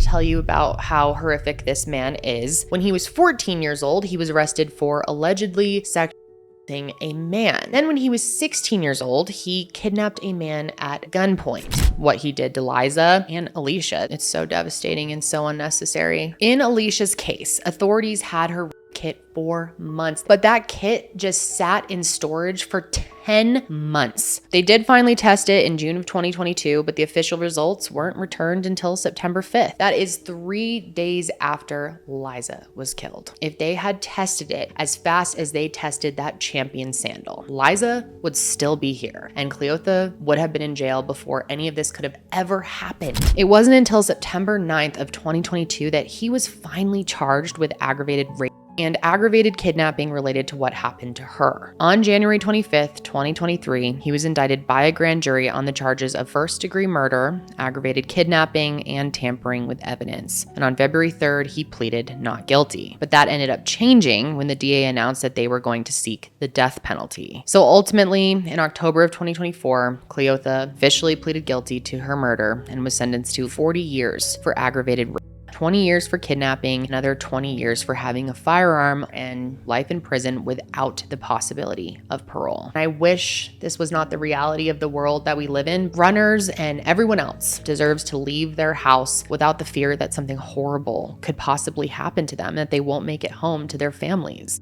tell you about how horrific this man is. When he was 14 years old, he was arrested for allegedly sexually a man. Then when he was 16 years old, he kidnapped a man at gunpoint. What he did to Eliza and Alicia, it's so devastating and so unnecessary. In Alicia's case, authorities had her kit for months, but that kit just sat in storage for 10 months. They did finally test it in June of 2022, but the official results weren't returned until September 5th. That is 3 days after Eliza was killed. If they had tested it as fast as they tested that champion sandal, Eliza would still be here, and Cleotha would have been in jail before any of this could have ever happened. It wasn't until September 9th of 2022 that he was finally charged with aggravated rape and aggravated kidnapping related to what happened to her. On January 25th, 2023, he was indicted by a grand jury on the charges of first-degree murder, aggravated kidnapping, and tampering with evidence. And on February 3rd, he pleaded not guilty. But that ended up changing when the DA announced that they were going to seek the death penalty. So ultimately, in October of 2024, Cleotha officially pleaded guilty to her murder and was sentenced to 40 years for aggravated rape, 20 years for kidnapping, another 20 years for having a firearm, and life in prison without the possibility of parole. I wish this was not the reality of the world that we live in. Runners and everyone else deserves to leave their house without the fear that something horrible could possibly happen to them, that they won't make it home to their families.